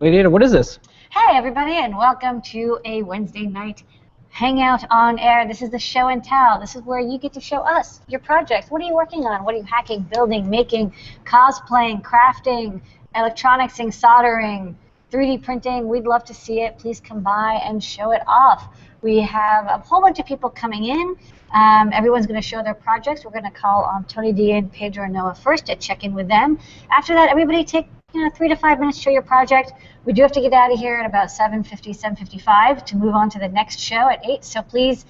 Wait, what is this? Hey everybody, and welcome to a Wednesday night hangout on air. This is the show and tell. This is where you get to show us your projects. What are you working on? What are you hacking, building, making, cosplaying, crafting, electronicsing, soldering, 3D printing? We'd love to see it. Please come by and show it off. We have a whole bunch of people coming in. Everyone's going to show their projects. We're going to call on Tony D and Pedro and Noah first to check in with them. After that, everybody take 3 to 5 minutes to show your project. We do have to get out of here at about 7:50, 7:55 to move on to the next show at 8. So please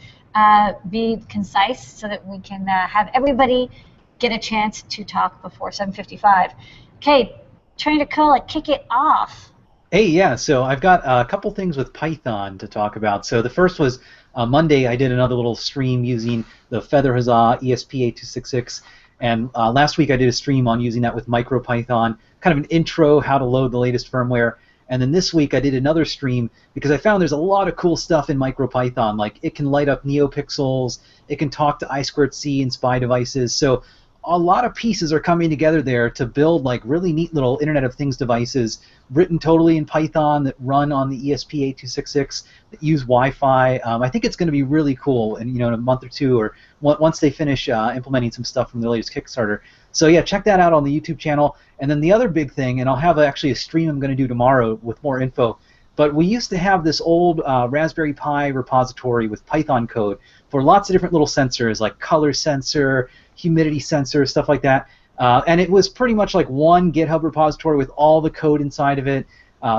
be concise so that we can have everybody get a chance to talk before 7:55. Okay, Tony Nicola, kick it off. Hey, yeah, so I've got a couple things with Python to talk about. So the first was Monday I did another little stream using the Feather Huzzah ESP8266. And last week I did a stream on using that with MicroPython, kind of an intro, how to load the latest firmware. And then this week I did another stream because I found there's a lot of cool stuff in MicroPython. Like it can light up NeoPixels, it can talk to I2C and SPI devices. So a lot of pieces are coming together there to build like really neat little Internet of Things devices written totally in Python that run on the ESP8266 that use Wi-Fi. I think it's going to be really cool, and in a month or two, or once they finish implementing some stuff from the latest Kickstarter. So yeah, check that out on the YouTube channel. And then the other big thing, and I'll have actually a stream I'm going to do tomorrow with more info. But we used to have this old Raspberry Pi repository with Python code for lots of different little sensors, like color sensor, humidity sensor, stuff like that. And it was pretty much like one GitHub repository with all the code inside of it.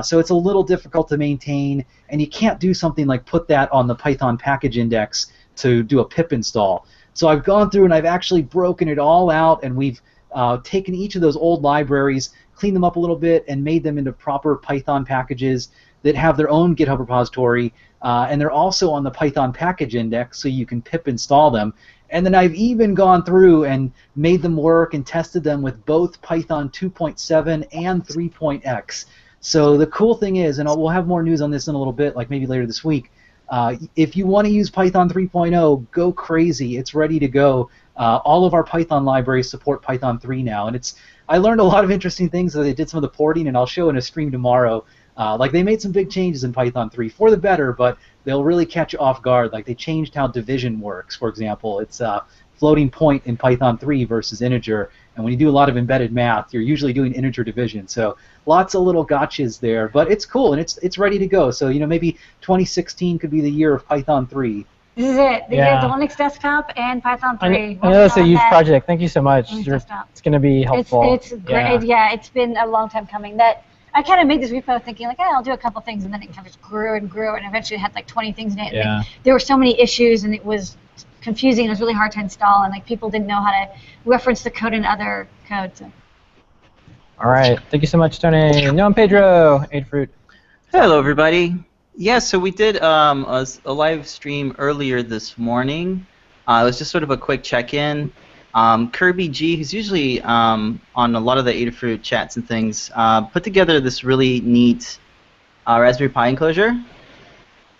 So it's a little difficult to maintain, and you can't do something like put that on the Python package index to do a pip install. So I've gone through and I've actually broken it all out, and we've taken each of those old libraries, cleaned them up a little bit, and made them into proper Python packages that have their own GitHub repository, and they're also on the Python package index, so you can pip install them. And then I've even gone through and made them work and tested them with both Python 2.7 and 3.x. So the cool thing is, and we'll have more news on this in a little bit, like maybe later this week, if you want to use Python 3.0, go crazy. It's ready to go. All of our Python libraries support Python 3 now, and I learned a lot of interesting things as they did some of the porting, and I'll show in a stream tomorrow. Like they made some big changes in Python 3 for the better, but they'll really catch you off guard. Like they changed how division works, for example. It's floating point in Python 3 versus integer, and when you do a lot of embedded math, you're usually doing integer division. So lots of little gotchas there, but it's cool and it's ready to go. So maybe 2016 could be the year of Python 3. This is it. The Linux desktop and Python 3. I know that's a huge project. Thank you so much. It's going to be helpful. It's great. Yeah, it's been a long time coming. I kind of made this repo thinking like, I'll do a couple things, and then it kind of just grew and grew, and eventually it had like 20 things in it. Yeah. And there were so many issues, and it was confusing. It was really hard to install, and like people didn't know how to reference the code in other codes. So. All right. Thank you so much, Tony. No, I'm Pedro. Adafruit. Hello, everybody. Yeah, so we did a live stream earlier this morning. It was just sort of a quick check-in. Kirby G, who's usually on a lot of the Adafruit chats and things, put together this really neat Raspberry Pi enclosure,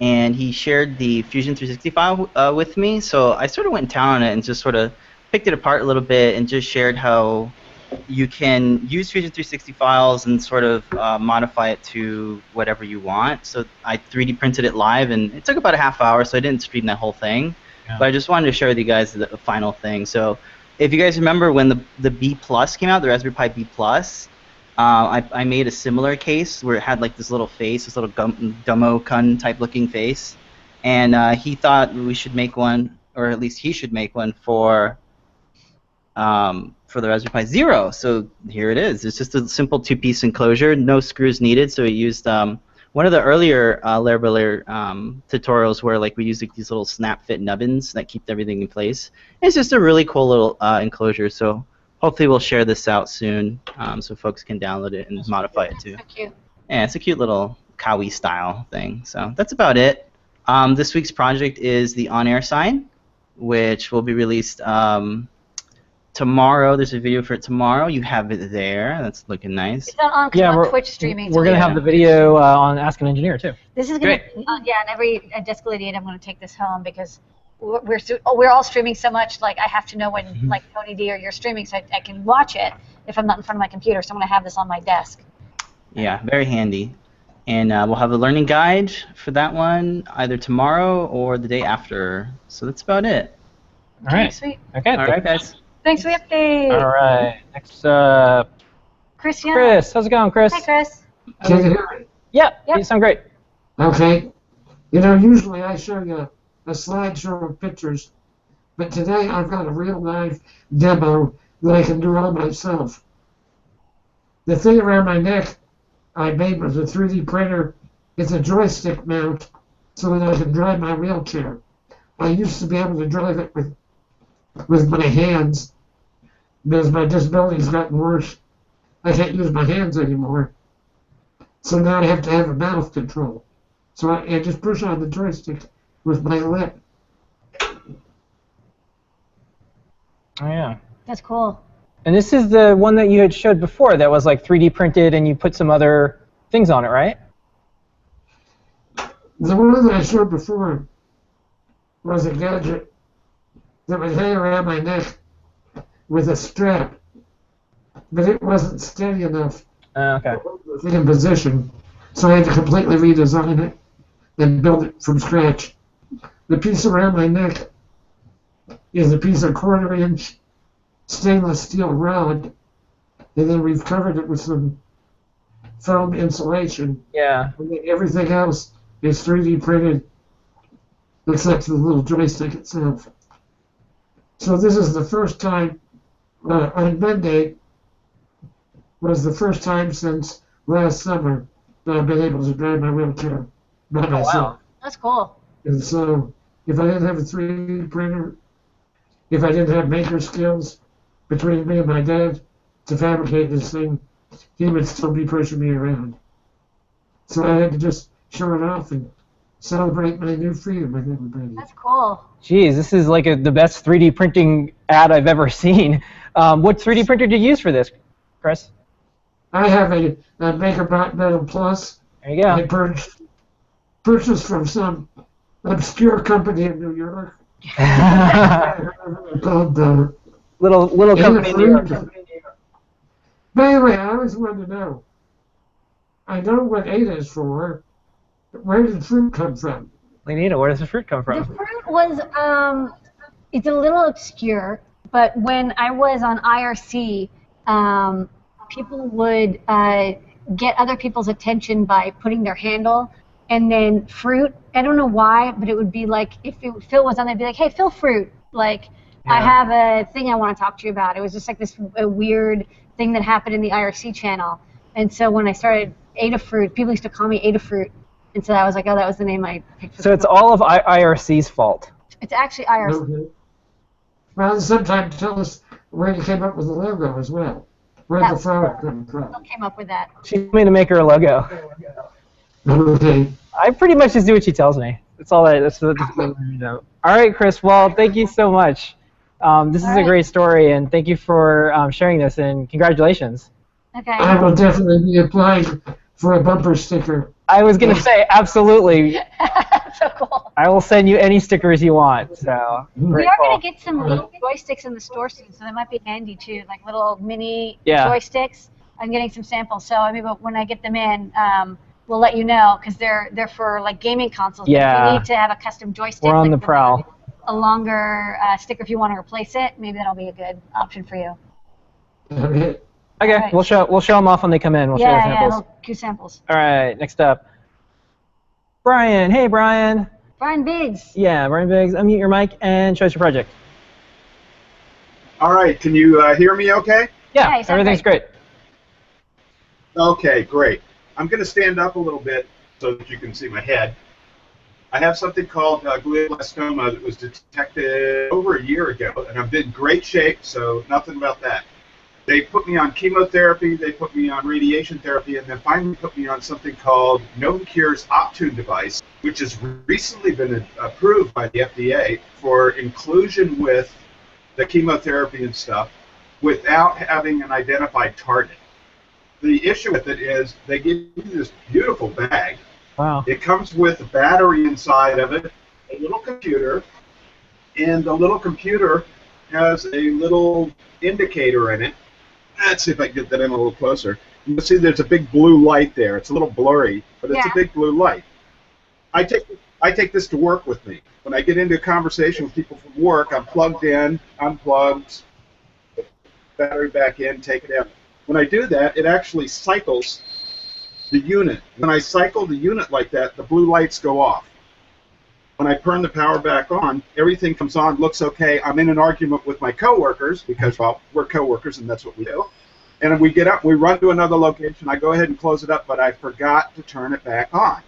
and he shared the Fusion 360 file with me. So I sort of went down on it and just sort of picked it apart a little bit and just shared how you can use Fusion 360 files and sort of modify it to whatever you want. So I 3D printed it live, and it took about a half hour, so I didn't stream that whole thing. Yeah. But I just wanted to share with you guys the final thing. So if you guys remember when the B Plus came out, the Raspberry Pi B Plus, I made a similar case where it had like this little face, this little Dummo-kun type looking face, and he thought we should make one, or at least he should make one for the Raspberry Pi Zero. So here it is. It's just a simple two-piece enclosure, no screws needed. So we used one of the earlier Laravel tutorials where like we used like, these little snap fit nubbins that keep everything in place. It's just a really cool little enclosure. So hopefully we'll share this out soon so folks can download it and modify it too. So cute. Yeah, it's a cute little Kawi style thing. So that's about it. This week's project is the on-air sign, which will be released tomorrow. There's a video for it tomorrow. You have it there. That's looking nice. It's on Twitch streaming. We're going to have the video on Ask an Engineer, too. This is going to, yeah, and every Desk 88, I'm going to take this home because we're all streaming so much. Like, I have to know when, like, Tony D or you're streaming so I can watch it if I'm not in front of my computer. So I'm going to have this on my desk. Yeah, very handy. And we'll have a learning guide for that one either tomorrow or the day after. So that's about it. All right. Sweet. Okay. All right, guys. Thanks for the update. All right. Next, Chris Young. Chris. How's it going, Chris? Hi, Chris. Can you hear me? Yep. Yep. You sound great. Okay. You know, usually I show you a slideshow of pictures, but today I've got a real-life demo that I can do all myself. The thing around my neck I made with a 3D printer. It's a joystick mount so that I can drive my wheelchair. I used to be able to drive it with my hands, because my disability's gotten worse. I can't use my hands anymore. So now I have to have a mouth control. So I just push on the joystick with my lip. Oh, yeah. That's cool. And this is the one that you had showed before that was like 3D printed and you put some other things on it, right? The one that I showed before was a gadget that would hang around my neck with a strap, but it wasn't steady enough Okay. to hold the thing in position, so I had to completely redesign it and build it from scratch. The piece around my neck is a piece of 1/4-inch stainless steel rod, and then we've covered it with some foam insulation. Yeah. And then everything else is 3D printed, except for the little joystick itself. So this is the first time, on Monday, was the first time since last summer that I've been able to drive my wheelchair by myself. Wow. That's cool. And so, if I didn't have a 3D printer, if I didn't have maker skills between me and my dad to fabricate this thing, he would still be pushing me around. So I had to just show it off and celebrate my new freedom with everybody. That's cool. Geez, this is like the best 3D printing ad I've ever seen. What 3D printer did you use for this, Chris? I have a MakerBot Metal Plus. There you go. I purchased from some obscure company in New York. Called little company in New York. By the way, I always wanted to know. I know what Ada is for, but where did fruit come from? Lenita, where does the fruit come The from? fruit was, it's a little obscure, but when I was on IRC, people would get other people's attention by putting their handle, and then fruit, I don't know why, but it would be like, if Phil was on there, it'd be like, hey, Phil Fruit, like, I have a thing I want to talk to you about. It was just like this weird thing that happened in the IRC channel. And so when I started Adafruit, people used to call me Adafruit. And so I was like, oh, that was the name I picked. So it's all of IRC's fault. It's actually IRC. Okay. Well, sometimes tell us where you came up with the logo as well. Where did the flower come from? Phil came up with that. She told me to make her a logo. Okay. I pretty much just do what she tells me. That's all that's what you know. All right, Chris. Well, thank you so much. This is a great story, and thank you for sharing this, and congratulations. Okay. I will definitely be applying for a bumper sticker. I was going to say, absolutely. So cool. I will send you any stickers you want. So We are going to get some little joysticks in the store soon, so that might be handy too, like little mini joysticks. I'm getting some samples, so I mean, but when I get them in, we'll let you know, because they're for like gaming consoles. Yeah. If you need to have a custom joystick, We're on like the prowl. a longer sticker if you want to replace it, maybe that'll be a good option for you. Okay. Okay, All right. we'll show them off when they come in. We'll show you samples. little Q samples. All right, next up, Brian. Hey, Brian. Brian Biggs. Yeah, Brian Biggs. Unmute your mic and show us your project. All right, can you hear me okay? Yeah, you sound everything's great. Okay, great. I'm going to stand up a little bit so that you can see my head. I have something called glioblastoma that was detected over a year ago, and I'm in great shape, so nothing about that. They put me on chemotherapy, they put me on radiation therapy, and then finally put me on something called Novocure's Optune device, which has recently been approved by the FDA for inclusion with the chemotherapy and stuff without having an identified target. The issue with it is they give you this beautiful bag. Wow. It comes with a battery inside of it, a little computer, and the little computer has a little indicator in it. Let's see if I can get that in a little closer. You'll see there's a big blue light there. It's a little blurry, but it's a big blue light. I take this to work with me. When I get into a conversation with people from work, I'm plugged in, unplugged, battery back in, take it out. When I do that, it actually cycles the unit. When I cycle the unit like that, the blue lights go off. When I turn the power back on, everything comes on, looks okay. I'm in an argument with my coworkers because, well, we're coworkers and that's what we do. And we get up, we run to another location. I go ahead and close it up, but I forgot to turn it back on.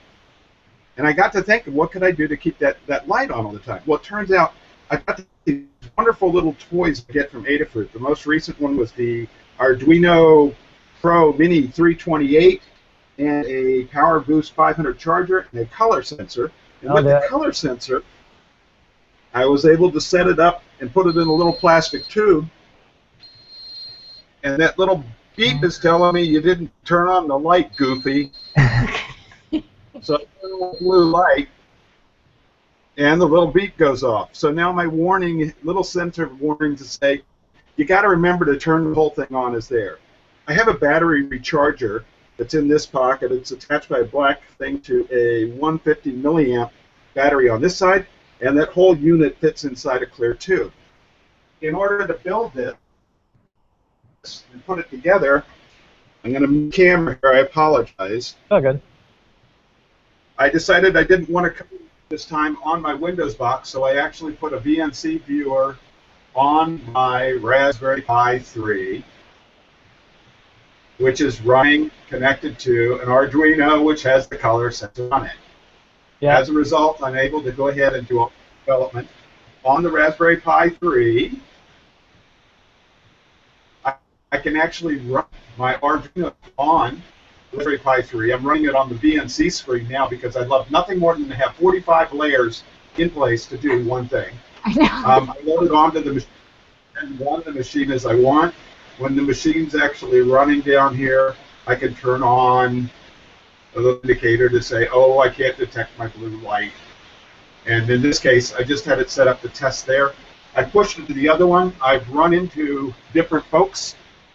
And I got to thinking, what could I do to keep that light on all the time? Well, it turns out I've got these wonderful little toys I get from Adafruit. The most recent one was the Arduino Pro Mini 328 and a Power Boost 500 charger and a color sensor. And with the color sensor, I was able to set it up and put it in a little plastic tube. And that little beep is telling me you didn't turn on the light, goofy. So a little blue light, and the little beep goes off. So now my warning, little sensor warning to say, you got to remember to turn the whole thing on is there. I have a battery recharger that's in this pocket. It's attached by a black thing to a 150 milliamp battery on this side, and that whole unit fits inside a clear tube. In order to build this and put it together, I'm going to move the camera here. I apologize. Oh, good. I decided I didn't want to come this time on my Windows box, so I actually put a VNC viewer on my Raspberry Pi 3, which is running connected to an Arduino, which has the color sensor on it. Yeah. As a result, I'm able to go ahead and do development on the Raspberry Pi 3. I can actually run my Arduino on Raspberry Pi 3. I'm running it on the VNC screen now because I'd love nothing more than to have 45 layers in place to do one thing. I know. I load it onto the machine and run the machine as I want. When the machine's actually running down here, I can turn on a little indicator to say, oh, I can't detect my blue light. And in this case, I just had it set up to test there. I pushed it to the other one. I've run into different folks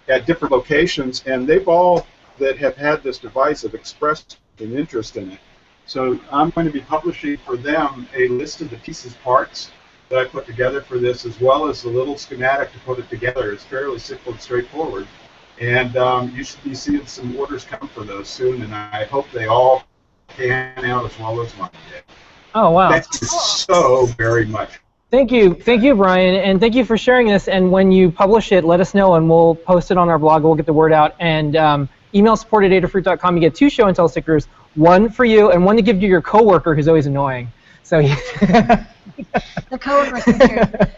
at different locations, and they've all that have had this device have expressed an interest in it. So I'm going to be publishing for them a list of the pieces, parts that I put together for this, as well as the little schematic to put it together. It's fairly simple and straightforward. And you should be seeing some orders come for those soon, and I hope they all pan out as well as mine did. Oh, wow. Thank you so very much. Thank you, Brian, and thank you for sharing this. And when you publish it, let us know, and we'll post it on our blog. We'll get the word out. And email support@adafruit.com. You get 2 show and tell stickers, one for you and one to give to your coworker who's always annoying. So the coworker feature.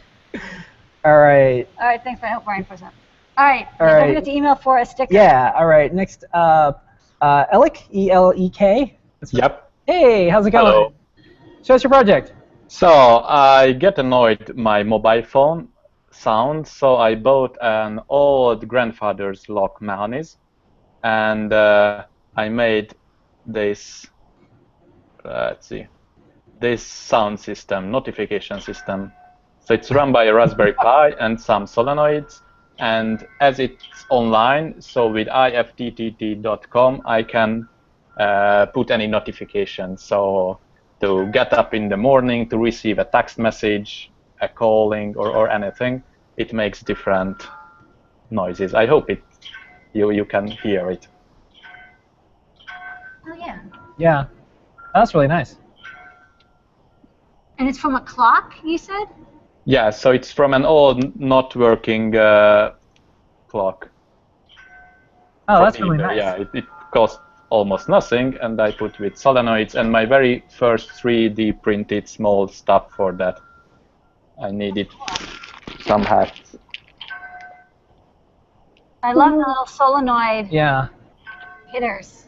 All right. All right. Thanks for help, Brian, for that. All right. Don't forget to email for a sticker. Yeah. All right. Next, Elek, E-L-E-K. Yep. Hey, how's it going? Hello. Show us your project. So I get annoyed my mobile phone sound, so I bought an old grandfather's lock mechanism, and I made this. Let's see, this sound system, notification system. So it's run by a Raspberry Pi and some solenoids, and as it's online, so with ifttt.com, I can put any notification. So to get up in the morning, to receive a text message, a calling, or anything, it makes different noises. I hope you can hear it. Oh, yeah. Yeah. That's really nice. And it's from a clock, you said? Yeah, so it's from an old not working clock. Oh, that's really nice. Yeah, it cost almost nothing, and I put with solenoids and my very first 3D printed small stuff for that. I needed some hats. I love the little solenoid hitters.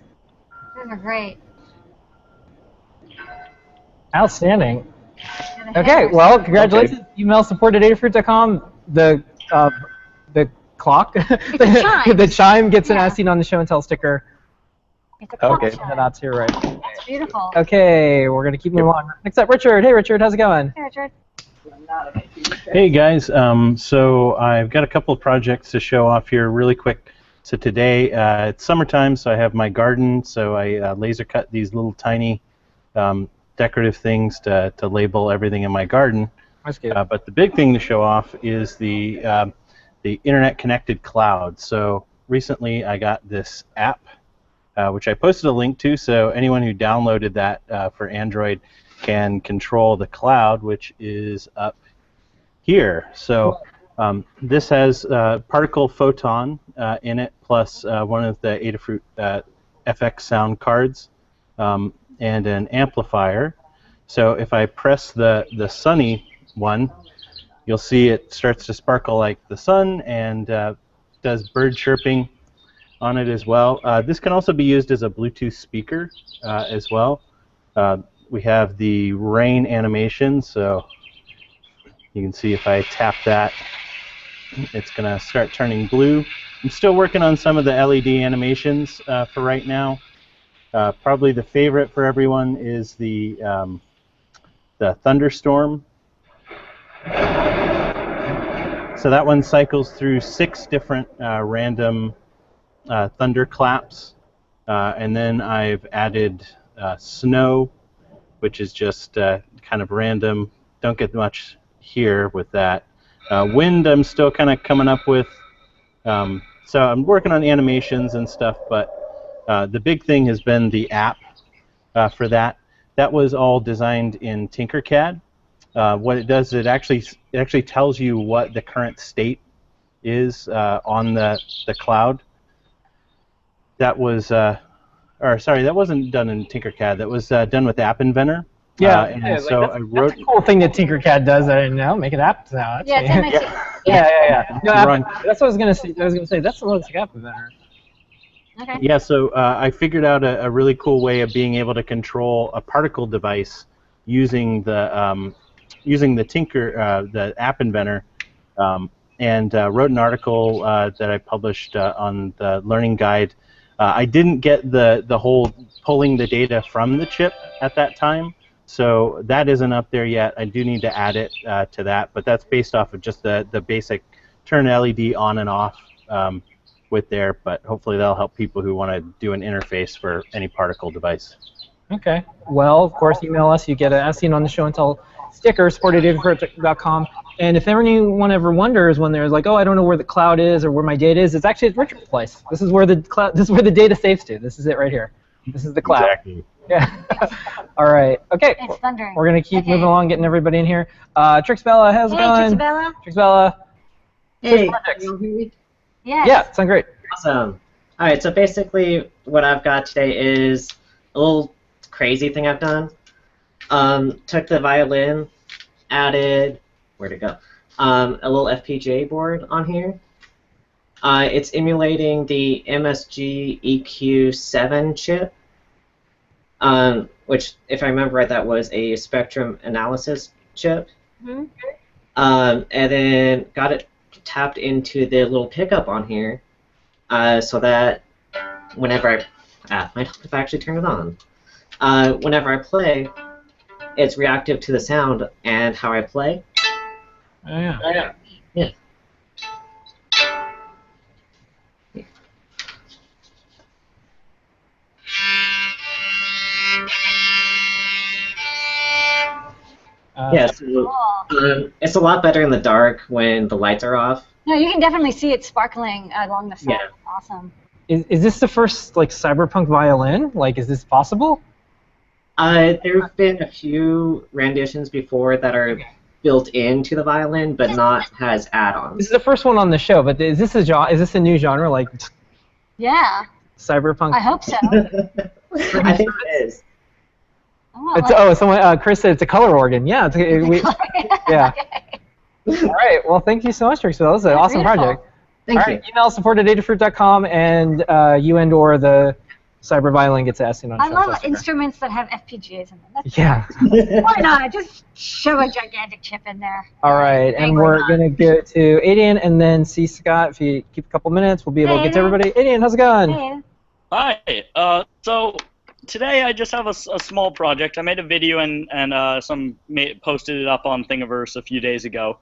Those are great. Outstanding. Okay, well, congratulations. Okay. Email support@adafruit.com. The clock, the chime gets an as seen on the show and tell sticker. It's a clock okay. chime. The dots here, right? That's beautiful. Okay, we're gonna keep moving on. Next up, Richard. Hey, Richard, how's it going? Hey, Richard. Hey guys, so I've got a couple of projects to show off here really quick. So today, it's summertime, so I have my garden, so I laser cut these little tiny decorative things to label everything in my garden. That's good. But the big thing to show off is the internet-connected cloud. So recently I got this app, which I posted a link to, so anyone who downloaded that for Android can control the cloud, which is up here. So this has particle photon in it, plus one of the Adafruit FX sound cards, and an amplifier. So if I press the sunny one, you'll see it starts to sparkle like the sun, and does bird chirping on it as well. This can also be used as a Bluetooth speaker as well. We have the rain animation, so you can see if I tap that, it's going to start turning blue. I'm still working on some of the LED animations for right now. Probably the favorite for everyone is the thunderstorm. So that one cycles through 6 different random thunderclaps, and then I've added snow, which is just kind of random. Don't get much here with that. Wind I'm still kind of coming up with. So I'm working on animations and stuff, but the big thing has been the app for that. That was all designed in Tinkercad. What it does is it actually tells you what the current state is on the cloud. That was, or sorry, that wasn't done in Tinkercad. That was done with App Inventor. Yeah, and so I wrote. That's a cool thing that Tinkercad does. I didn't know. Make an app now. Yeah, that makes it. Yeah. No, Run. that's what I was gonna say. That's what looks like App Inventor. Okay. Yeah, so I figured out a really cool way of being able to control a particle device using the the App Inventor, and wrote an article that I published on the Learning Guide. I didn't get the whole pulling the data from the chip at that time, so that isn't up there yet. I do need to add it to that, but that's based off of just the basic turn LED on and off with there, but hopefully that'll help people who want to do an interface for any particle device. Okay. Well, of course, email us. You get a As Seen on the Show and Tell sticker, supported@adafruit.com. And if anyone ever wonders when there's like, oh, I don't know where the cloud is or where my data is, it's actually at Richard's place. This is where the cloud. This is where the data saves to. This is it right here. This is the cloud. Exactly. Yeah. All right. Okay. It's thundering. We're gonna keep moving along, getting everybody in here. Trixbella, how's it going? Trixbella. Trixbella. Hey, Projects. can you hear me? Yes. Yeah, sound great. Awesome. All right, so basically what I've got today is a little crazy thing I've done. Took the violin, added, where'd it go? A little FPGA board on here. It's emulating the MSG EQ7 chip, which, if I remember right, that was a spectrum analysis chip. Mm-hmm. And then got it tapped into the little pickup on here, so that whenever might help if I actually turn it on. Whenever I play, it's reactive to the sound and how I play. Oh, yeah. Yeah. Yeah, so it's a lot better in the dark when the lights are off. No, you can definitely see it sparkling along the side. Yeah. Awesome. Is this the first like Cyberpunk violin? Like, is this possible? There have been a few renditions before that are built into the violin, but not as add-ons. This is the first one on the show, but is this a new genre like Yeah. Cyberpunk? I hope so. I think it is. Someone Chris said it's a color organ. Yeah, yeah. All right. Well, thank you so much, Trixie. That was an awesome project. Thank you. Email support@adafruit.com, and you and or the cyber violin gets asked in on. I love instruments that have FPGAs in them. That's yeah. Why not? Just shove a gigantic chip in there. All right, and we're gonna go to Adian and then see Scott. If you keep a couple minutes, we'll be able to get to everybody. Adian, how's it going? Hey. Hi. So today I just have a small project. I made a video and posted it up on Thingiverse a few days ago.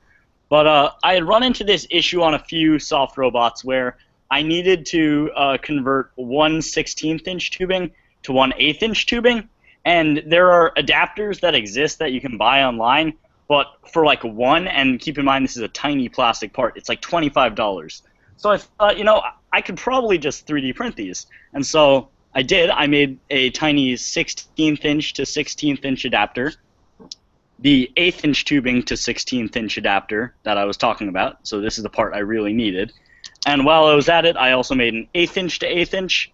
But I had run into this issue on a few soft robots where I needed to convert 1/16" tubing to 1/8" tubing, and there are adapters that exist that you can buy online, but for like one, and keep in mind this is a tiny plastic part, it's like $25. So I thought, I could probably just 3D print these, and so I did. I made a tiny 16" to 16" adapter, the 1/8" tubing to 16" adapter that I was talking about. So this is the part I really needed. And while I was at it, I also made an 1/8" to 1/8",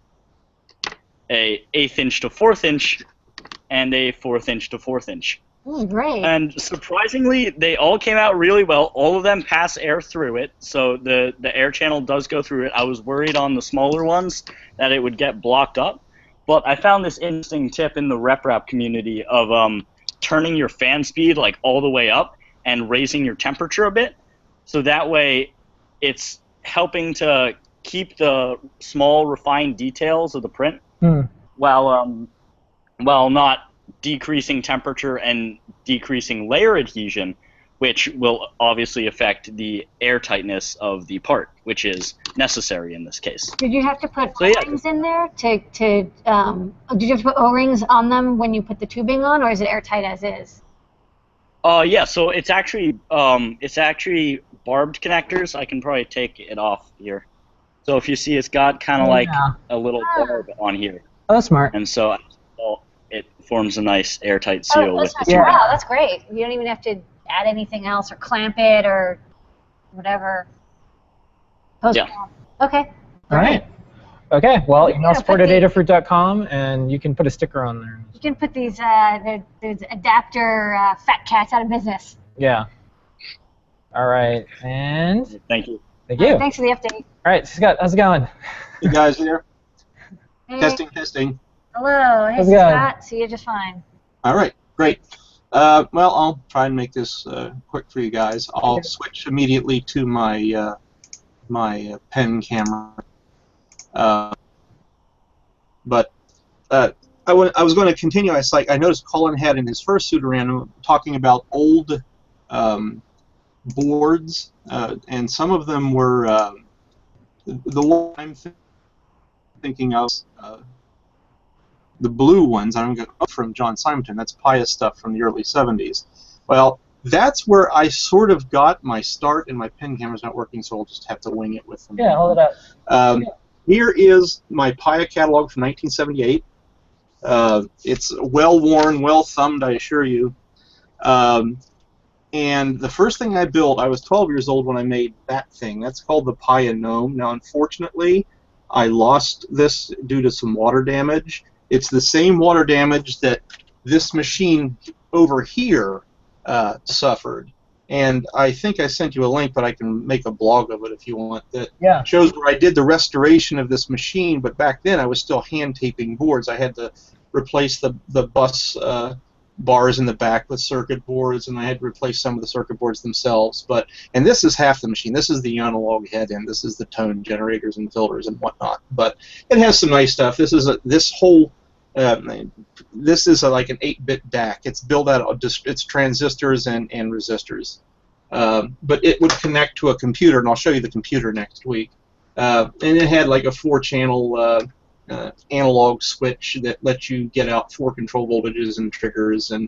a 1/8" to 4", and a 4" to 4". Oh, great. And surprisingly, they all came out really well. All of them pass air through it, so the air channel does go through it. I was worried on the smaller ones that it would get blocked up, but I found this interesting tip in the RepRap community of turning your fan speed like all the way up and raising your temperature a bit, so that way it's helping to keep the small refined details of the print while not decreasing temperature and decreasing layer adhesion, which will obviously affect the air tightness of the part, which is necessary in this case. Did you have to put O-rings in there did you have to put O-rings on them when you put the tubing on, or is it airtight as is? Yeah, so it's actually barbed connectors. I can probably take it off here. So if you see, it's got kind of like a little barb on here. Oh, that's smart. And so it forms a nice airtight seal with the tubing. Wow, that's great. You don't even have to add anything else or clamp it or whatever. Yeah. Okay. All right. Okay. Well, email support at Adafruit.com, and you can put a sticker on there. You can put these adapter fat cats out of business. Yeah. All right. And thank you. Thank you. Thanks for the update. All right, Scott, how's it going? You guys here? Hey. Testing. Hello. Hey, Scott. See you just fine. All right. Great. Well, I'll try and make this quick for you guys. I'll switch immediately to my my pen camera. But I was going to continue. I noticed Colin had in his first pseudorandom talking about old boards, and some of them were the one I'm thinking of. The blue ones, I'm going to go from John Simonton. That's Pius stuff from the early 70s. Well, that's where I sort of got my start, and my pen camera's not working, so I'll just have to wing it with them. Yeah, hold it up. Here is my Pia catalog from 1978. It's well-worn, well-thumbed, I assure you. And the first thing I built, I was 12 years old when I made that thing. That's called the Pia Gnome. Now, unfortunately, I lost this due to some water damage. It's the same water damage that this machine over here suffered. And I think I sent you a link, but I can make a blog of it if you want. That shows where I did the restoration of this machine, but back then I was still hand taping boards. I had to replace the bus bars in the back with circuit boards, and I had to replace some of the circuit boards themselves. And this is half the machine. This is the analog head end. This is the tone generators and filters and whatnot. But it has some nice stuff. This is like an 8-bit DAC. It's built out of it's transistors and resistors. But it would connect to a computer, and I'll show you the computer next week. And it had like a 4-channel analog switch that lets you get out 4 control voltages and triggers and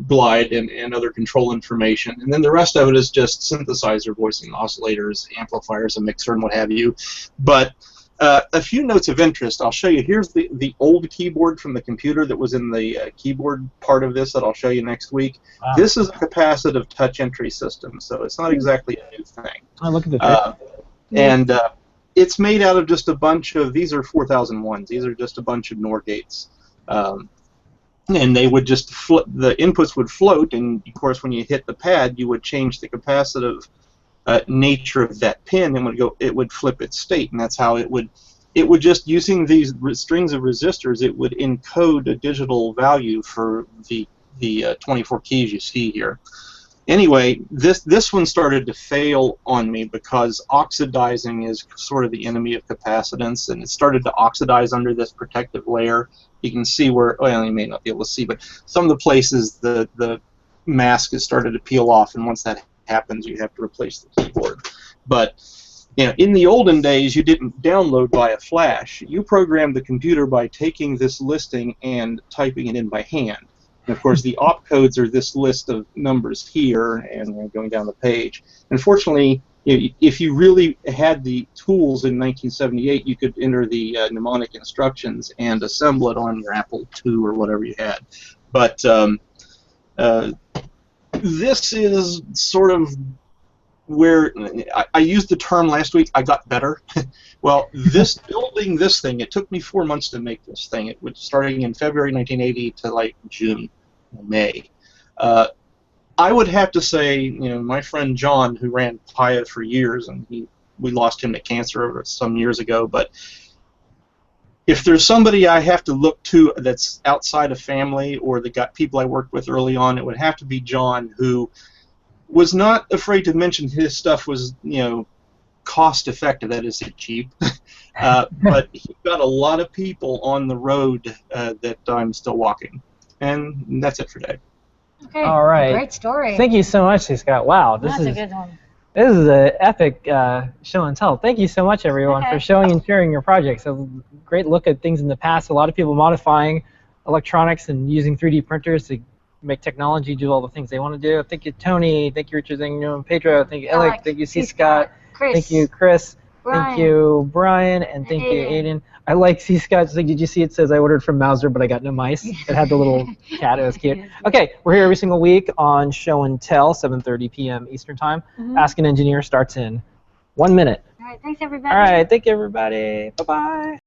glide and other control information. And then the rest of it is just synthesizer, voicing, oscillators, amplifiers, a mixer, and what have you. But a few notes of interest. I'll show you. Here's the old keyboard from the computer that was in the keyboard part of this that I'll show you next week. Wow. This is a capacitive touch entry system, so it's not exactly a new thing. Oh, look at the and it's made out of just a bunch of, these are 4001s. These are just a bunch of NOR gates. And they would just the inputs would float, and of course when you hit the pad, you would change the capacitive nature of that pin, and it would flip its state, and that's how it would just, using these strings of resistors, it would encode a digital value for the 24 keys you see here. Anyway, this one started to fail on me because oxidizing is sort of the enemy of capacitance, and it started to oxidize under this protective layer. You can see where, well, you may not be able to see, but some of the places the mask has started to peel off, and once that happens, you have to replace the keyboard. But in the olden days, you didn't download via flash. You programmed the computer by taking this listing and typing it in by hand. And of course, the opcodes are this list of numbers here, and going down the page. Unfortunately, if you really had the tools in 1978, you could enter the mnemonic instructions and assemble it on your Apple II or whatever you had. But this is sort of where I used the term last week, I got better. Well, building this thing, it took me 4 months to make this thing. It was starting in February 1980 to like June, May. I would have to say, my friend John, who ran Paya for years, and we lost him to cancer some years ago, but if there's somebody I have to look to that's outside of family or that got people I worked with early on, it would have to be John, who was not afraid to mention his stuff was, cost effective. That is, cheap. But he got a lot of people on the road that I'm still walking. And that's it for today. Okay. All right. Great story. Thank you so much, C. Scott. Wow, That's a good one. This is an epic show and tell. Thank you so much, everyone, for showing and sharing your projects. A great look at things in the past. A lot of people modifying electronics and using 3D printers to make technology do all the things they want to do. Thank you, Tony. Thank you, Richard Zangno and Pedro. Thank you, Alec. Thank you, C. Scott. Chris. Thank you, Chris. Brian. Thank you, Brian. And thank you, Aiden. I like C. Scott's thing. Did you see it says I ordered from Mauser, but I got no mice? It had the little cat. It was cute. Okay, we're here every single week on Show and Tell, 7:30 p.m. Eastern Time. Ask an Engineer starts in 1 minute. All right, thanks, everybody. All right, thank you, everybody. Bye-bye.